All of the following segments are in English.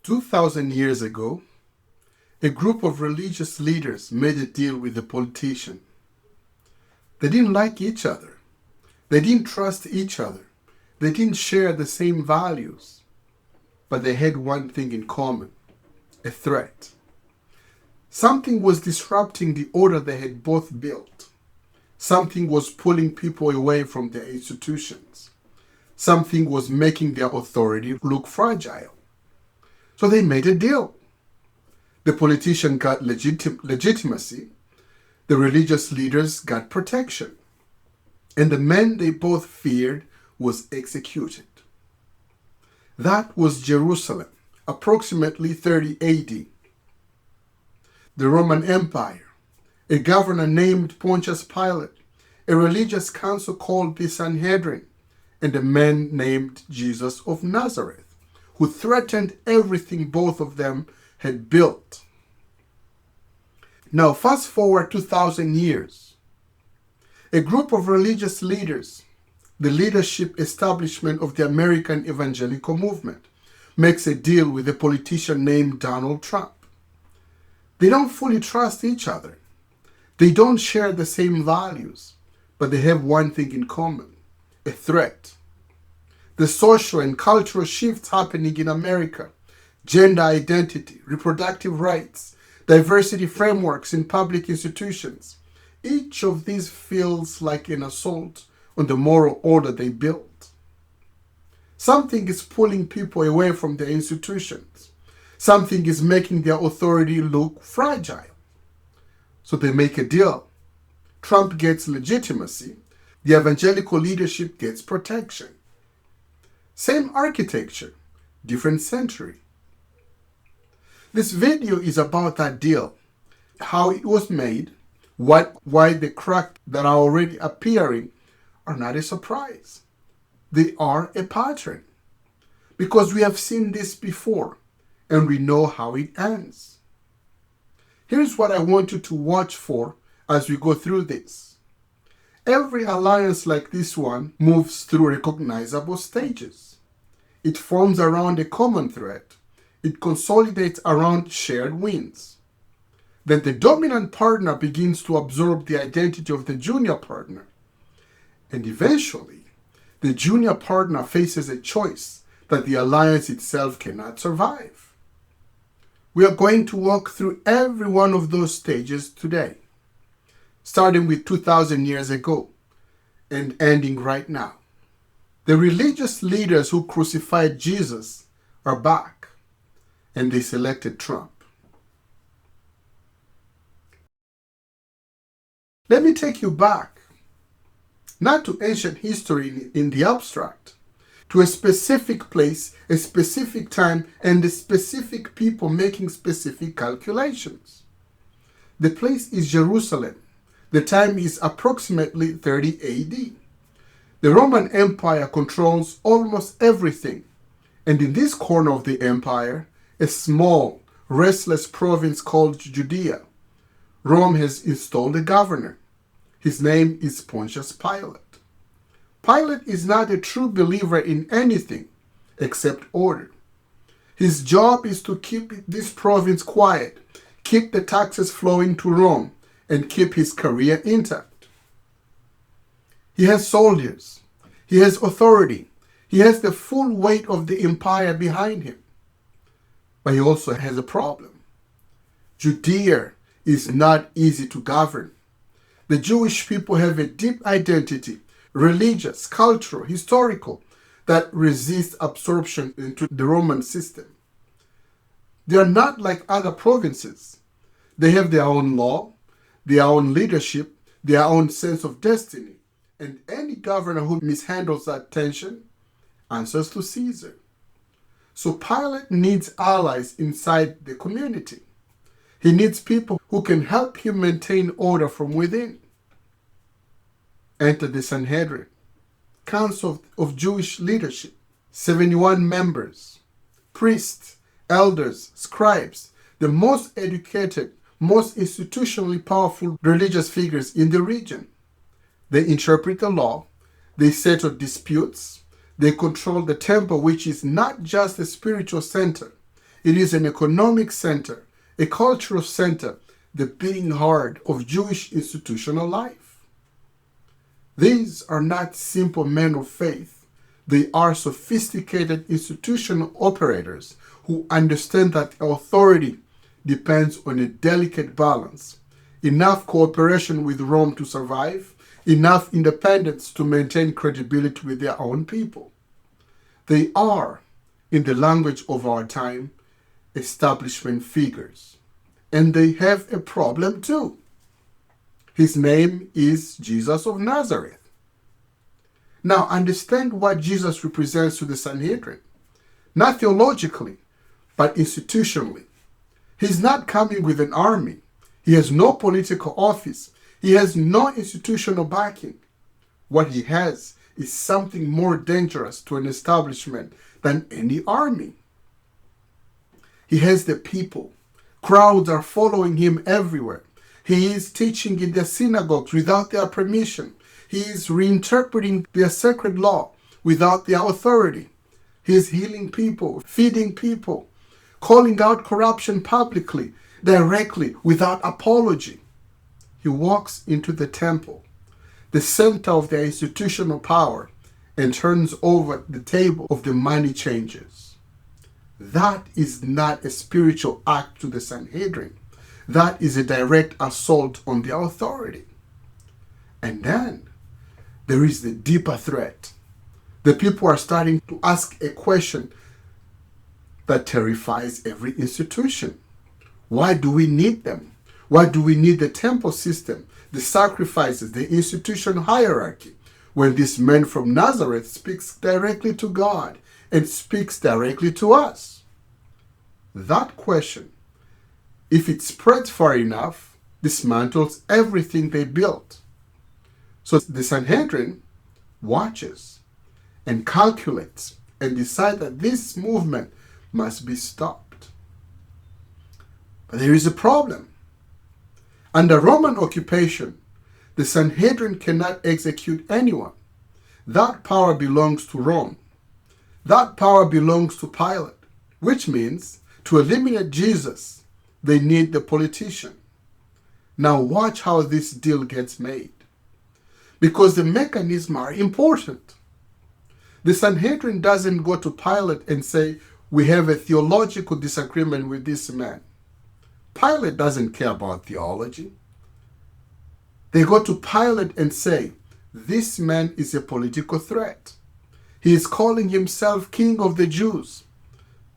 2,000 years ago, a group of religious leaders made a deal with a politician. They didn't like each other. They didn't trust each other. They didn't share the same values. But they had one thing in common: a threat. Something was disrupting the order they had both built. Something was pulling people away from their institutions. Something was making their authority look fragile. So they made a deal. The politician got legitimacy. The religious leaders got protection. And the man they both feared was executed. That was Jerusalem, approximately 30 AD. The Roman Empire, a governor named Pontius Pilate, a religious council called the Sanhedrin, and a man named Jesus of Nazareth, who threatened everything both of them had built. Now, fast forward 2,000 years. A group of religious leaders, the leadership establishment of the American Evangelical movement, makes a deal with a politician named Donald Trump. They don't fully trust each other. They don't share the same values, but they have one thing in common: a threat. The social and cultural shifts happening in America, gender identity, reproductive rights, diversity frameworks in public institutions, each of these feels like an assault on the moral order they built. Something is pulling people away from their institutions. Something is making their authority look fragile. So they make a deal. Trump gets legitimacy. The evangelical leadership gets protection. Same architecture, different century. This video is about that deal, how it was made, why the cracks that are already appearing are not a surprise. They are a pattern, because we have seen this before and we know how it ends. Here's what I want you to watch for as we go through this. Every alliance like this one moves through recognizable stages. It forms around a common threat. It consolidates around shared wins. Then the dominant partner begins to absorb the identity of the junior partner. And eventually, the junior partner faces a choice that the alliance itself cannot survive. We are going to walk through every one of those stages today, starting with 2,000 years ago and ending right now. The religious leaders who crucified Jesus are back, and they selected Trump. Let me take you back, not to ancient history in the abstract, to a specific place, a specific time, and the specific people making specific calculations. The place is Jerusalem. The time is approximately 30 AD. The Roman Empire controls almost everything, and in this corner of the empire, a small, restless province called Judea, Rome has installed a governor. His name is Pontius Pilate. Pilate is not a true believer in anything except order. His job is to keep this province quiet, keep the taxes flowing to Rome, and keep his career intact. He has soldiers. He has authority. He has the full weight of the empire behind him. But he also has a problem. Judea is not easy to govern. The Jewish people have a deep identity, religious, cultural, historical, that resists absorption into the Roman system. They are not like other provinces. They have their own law, their own leadership, their own sense of destiny. And any governor who mishandles that tension answers to Caesar. So Pilate needs allies inside the community. He needs people who can help him maintain order from within. Enter the Sanhedrin, council of Jewish leadership, 71 members, priests, elders, scribes, the most educated, most institutionally powerful religious figures in the region. They interpret the law, they settle disputes, they control the temple, which is not just a spiritual center, It is an economic center, a cultural center, the beating heart of Jewish institutional life. These are not simple men of faith. They are sophisticated institutional operators who understand that authority depends on a delicate balance, enough cooperation with Rome to survive, enough independence to maintain credibility with their own people. They are, in the language of our time, establishment figures. And they have a problem too. His name is Jesus of Nazareth. Now understand what Jesus represents to the Sanhedrin, not theologically, but institutionally. He's not coming with an army. He has no political office. He has no institutional backing. What he has is something more dangerous to an establishment than any army. He has the people. Crowds are following him everywhere. He is teaching in their synagogues without their permission. He is reinterpreting their sacred law without their authority. He is healing people, feeding people, calling out corruption publicly, directly, without apology. He walks into the temple, the center of their institutional power, and turns over the table of the money changers. That is not a spiritual act to the Sanhedrin. That is a direct assault on their authority. And then there is the deeper threat. The people are starting to ask a question that terrifies every institution. Why do we need them? Why do we need the temple system, the sacrifices, the institutional hierarchy, when this man from Nazareth speaks directly to God and speaks directly to us? That question, if it spreads far enough, dismantles everything they built. So the Sanhedrin watches and calculates and decides that this movement must be stopped. But there is a problem. Under Roman occupation, the Sanhedrin cannot execute anyone. That power belongs to Rome. That power belongs to Pilate, which means to eliminate Jesus, they need the politician. Now watch how this deal gets made. Because the mechanisms are important. The Sanhedrin doesn't go to Pilate and say, we have a theological disagreement with this man. Pilate doesn't care about theology. They go to Pilate and say, this man is a political threat. He is calling himself King of the Jews.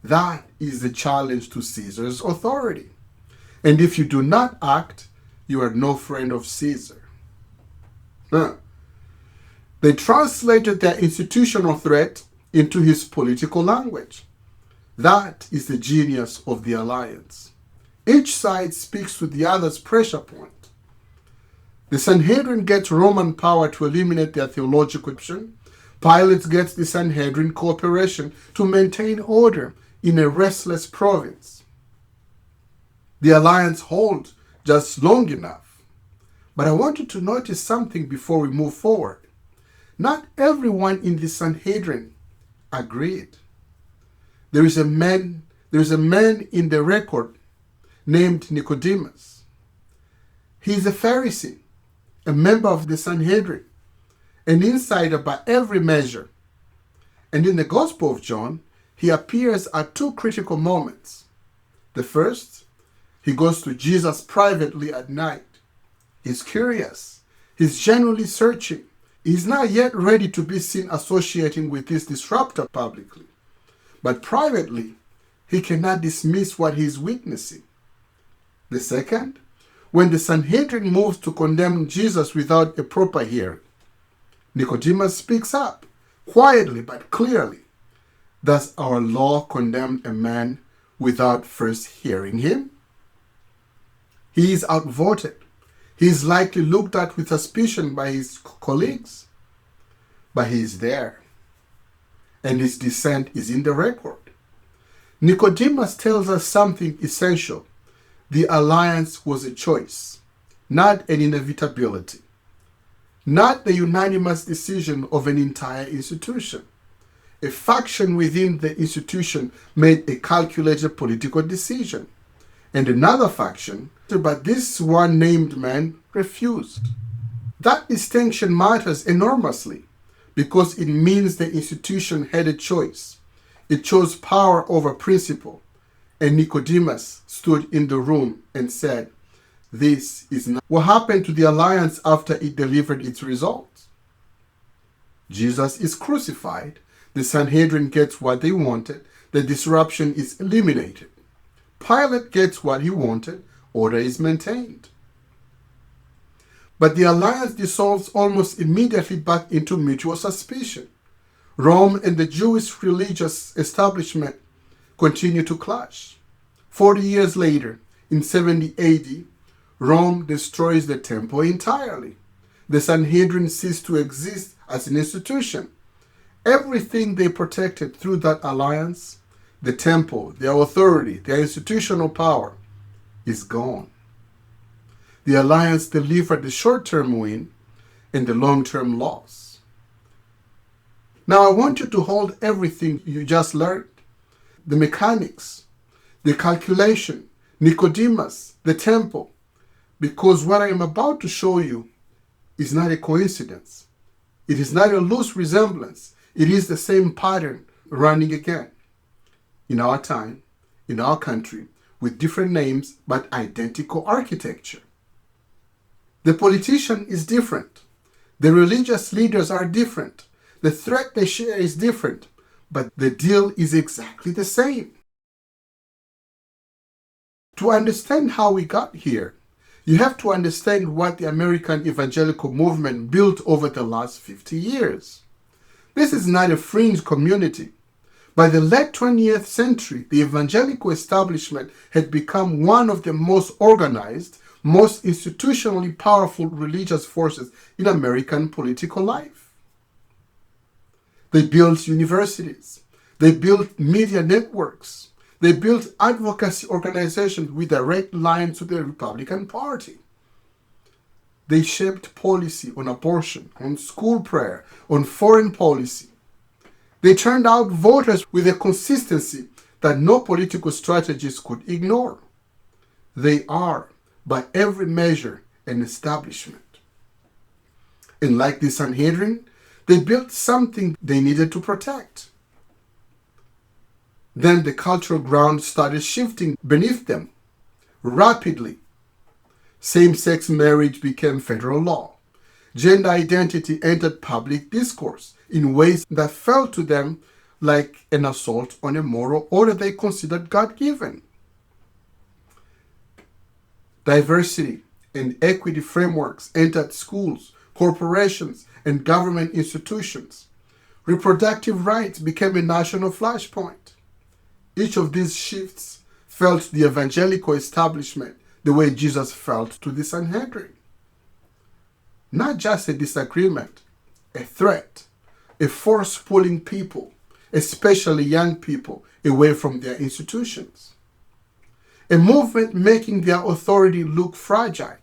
That is the challenge to Caesar's authority. And if you do not act, you are no friend of Caesar. They translated their institutional threat into his political language. That is the genius of the alliance. Each side speaks to the other's pressure point. The Sanhedrin gets Roman power to eliminate their theological option. Pilate gets the Sanhedrin cooperation to maintain order in a restless province. The alliance holds just long enough. But I want you to notice something before we move forward. Not everyone in the Sanhedrin agreed. There is a man in the record named Nicodemus. He is a Pharisee, a member of the Sanhedrin, an insider by every measure. And in the Gospel of John, he appears at two critical moments. The first, he goes to Jesus privately at night. He's curious. He's genuinely searching. He's not yet ready to be seen associating with this disruptor publicly. But privately, he cannot dismiss what he's witnessing. The second, when the Sanhedrin moves to condemn Jesus without a proper hearing, Nicodemus speaks up, quietly but clearly. Does our law condemn a man without first hearing him? He is outvoted. He is likely looked at with suspicion by his colleagues. But he is there. And his dissent is in the record. Nicodemus tells us something essential. The alliance was a choice, not an inevitability. Not the unanimous decision of an entire institution. A faction within the institution made a calculated political decision, and another faction, but this one named man, refused. That distinction matters enormously because it means the institution had a choice. It chose power over principle, and Nicodemus stood in the room and said, "This is not." What happened to the alliance after it delivered its results? Jesus is crucified. The Sanhedrin gets what they wanted. The disruption is eliminated. Pilate gets what he wanted. Order is maintained. But the alliance dissolves almost immediately back into mutual suspicion. Rome and the Jewish religious establishment continue to clash. 40 years later, in 70 AD, Rome destroys the temple entirely. The Sanhedrin cease to exist as an institution. Everything they protected through that alliance, the temple, their authority, their institutional power, is gone. The alliance delivered the short-term win and the long-term loss. Now I want you to hold everything you just learned. The mechanics, the calculation, Nicodemus, the temple, because what I am about to show you is not a coincidence. It is not a loose resemblance. It is the same pattern running again. In our time, in our country, with different names but identical architecture. The politician is different. The religious leaders are different. The threat they share is different, but the deal is exactly the same. To understand how we got here, you have to understand what the American evangelical movement built over the last 50 years. This is not a fringe community. By the late 20th century, the evangelical establishment had become one of the most organized, most institutionally powerful religious forces in American political life. They built universities. They built media networks. They built advocacy organizations with direct lines to the Republican Party. They shaped policy on abortion, on school prayer, on foreign policy. They turned out voters with a consistency that no political strategies could ignore. They are, by every measure, an establishment. And like the Sanhedrin, they built something they needed to protect. Then the cultural ground started shifting beneath them rapidly. Same-sex marriage became federal law. Gender identity entered public discourse in ways that felt to them like an assault on a moral order they considered God-given. Diversity and equity frameworks entered schools, corporations, and government institutions. Reproductive rights became a national flashpoint. Each of these shifts felt the evangelical establishment the way Jesus felt to the Sanhedrin. Not just a disagreement, a threat, a force pulling people, especially young people, away from their institutions. A movement making their authority look fragile.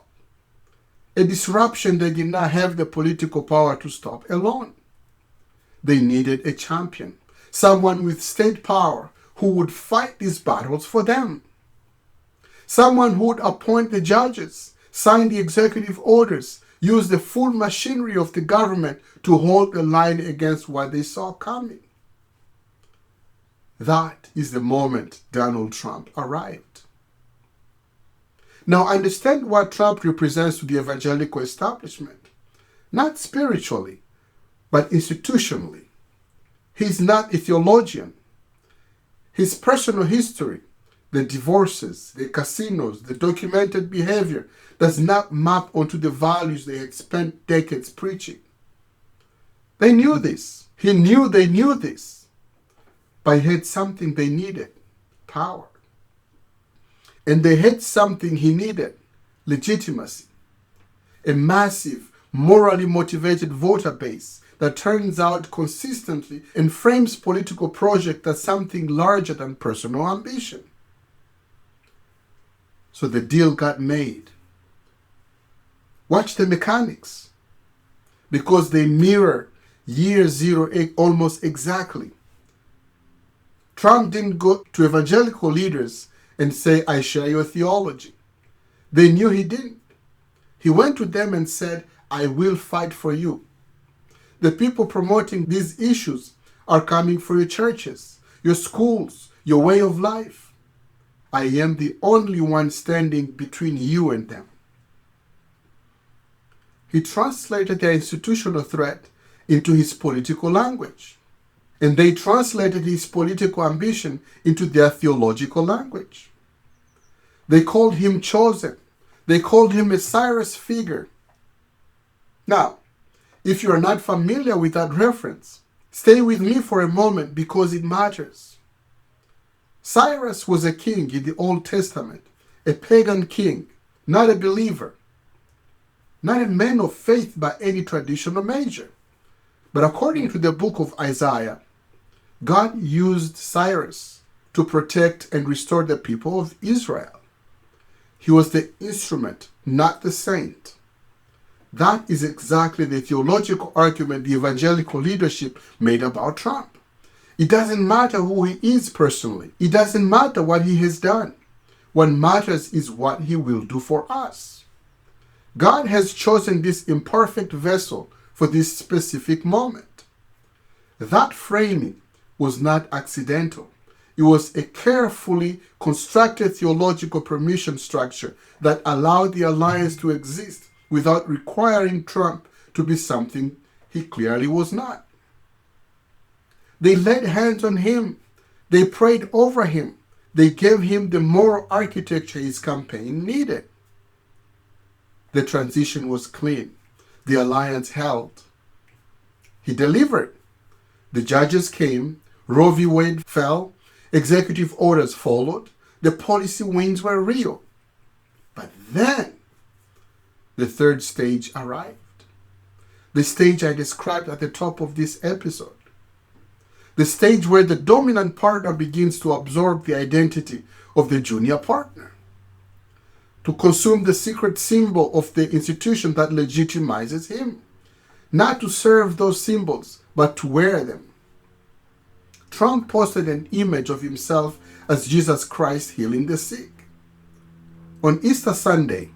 A disruption they did not have the political power to stop alone. They needed a champion, someone with state power who would fight these battles for them. Someone who would appoint the judges, sign the executive orders, use the full machinery of the government to hold the line against what they saw coming. That is the moment Donald Trump arrived. Now understand what Trump represents to the evangelical establishment. Not spiritually, but institutionally. He's not a theologian. His personal history, the divorces, the casinos, the documented behavior, does not map onto the values they had spent decades preaching. They knew this. He knew they knew this. But he had something they needed, power. And they had something he needed, legitimacy. A massive, morally motivated voter base that turns out consistently and frames political project as something larger than personal ambition. So the deal got made. Watch the mechanics. Because they mirror year 08 almost exactly. Trump didn't go to evangelical leaders and say, I share your theology. They knew he didn't. He went to them and said, I will fight for you. The people promoting these issues are coming for your churches, your schools, your way of life. I am the only one standing between you and them. He translated their institutional threat into his political language, and they translated his political ambition into their theological language. They called him chosen. They called him a Cyrus figure. Now, if you are not familiar with that reference, stay with me for a moment because it matters. Cyrus was a king in the Old Testament, a pagan king, not a believer, not a man of faith by any traditional measure. But according to the book of Isaiah, God used Cyrus to protect and restore the people of Israel. He was the instrument, not the saint. That is exactly the theological argument the evangelical leadership made about Trump. It doesn't matter who he is personally. It doesn't matter what he has done. What matters is what he will do for us. God has chosen this imperfect vessel for this specific moment. That framing was not accidental. It was a carefully constructed theological permission structure that allowed the alliance to exist without requiring Trump to be something he clearly was not. They laid hands on him. They prayed over him. They gave him the moral architecture his campaign needed. The transition was clean. The alliance held. He delivered. The judges came. Roe v. Wade fell. Executive orders followed. The policy wins were real. But then, the third stage arrived. The stage I described at the top of this episode. The stage where the dominant partner begins to absorb the identity of the junior partner, to consume the secret symbol of the institution that legitimizes him, not to serve those symbols, but to wear them. Trump posted an image of himself as Jesus Christ healing the sick. On Easter Sunday,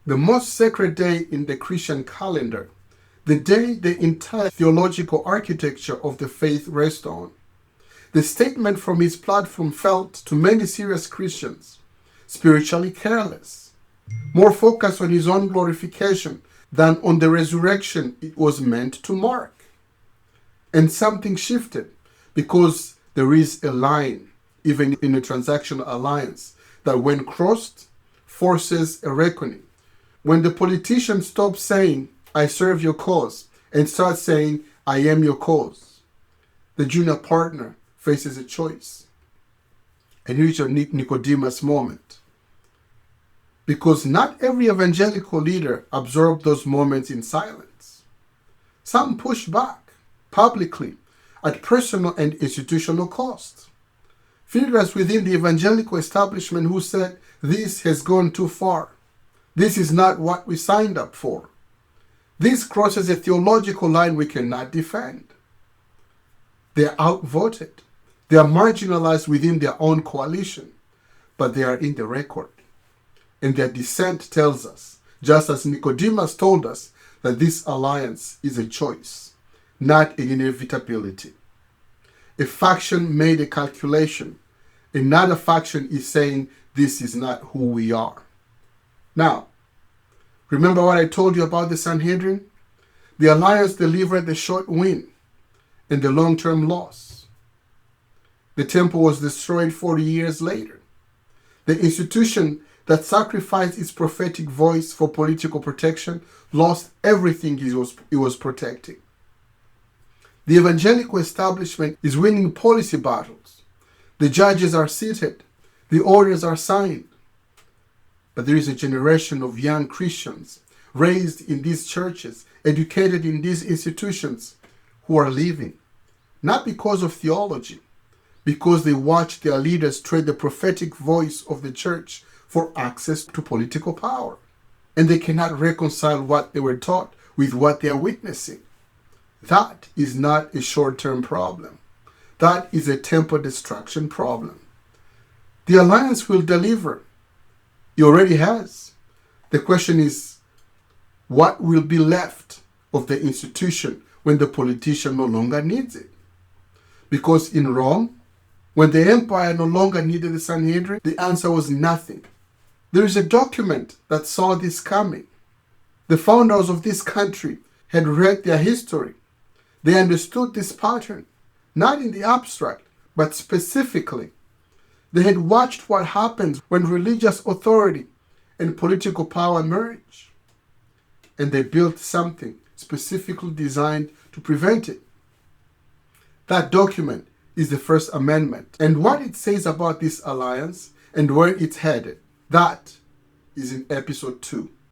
the most sacred day in the Christian calendar, the day the entire theological architecture of the faith rests on, the statement from his platform felt to many serious Christians spiritually careless, more focused on his own glorification than on the resurrection it was meant to mark. And something shifted because there is a line, even in a transactional alliance, that when crossed, forces a reckoning. When the politician stops saying, I serve your cause, and starts saying, I am your cause, the junior partner faces a choice. And here's your Nicodemus moment. Because not every evangelical leader absorbed those moments in silence. Some pushed back publicly at personal and institutional cost. Figures within the evangelical establishment who said, this has gone too far. This is not what we signed up for. This crosses a theological line we cannot defend. They are outvoted. They are marginalized within their own coalition, but they are in the record. And their dissent tells us, just as Nicodemus told us, that this alliance is a choice, not an inevitability. A faction made a calculation. Another faction is saying, this is not who we are. Now, remember what I told you about the Sanhedrin? The alliance delivered the short win and the long-term loss. The temple was destroyed 40 years later. The institution that sacrificed its prophetic voice for political protection lost everything it was protecting. The evangelical establishment is winning policy battles. The judges are seated. The orders are signed. But there is a generation of young Christians raised in these churches, educated in these institutions, who are leaving. Not because of theology, because they watch their leaders trade the prophetic voice of the church for access to political power. And they cannot reconcile what they were taught with what they are witnessing. That is not a short-term problem. That is a temple destruction problem. The alliance will deliver. It already has. The question is, what will be left of the institution when the politician no longer needs it? Because in Rome, when the empire no longer needed the Sanhedrin, the answer was nothing. There is a document that saw this coming. The founders of this country had read their history. They understood this pattern, not in the abstract, but specifically. They had watched what happens when religious authority and political power merge. And they built something specifically designed to prevent it. That document is the First Amendment. And what it says about this alliance and where it's headed, that is in episode 2.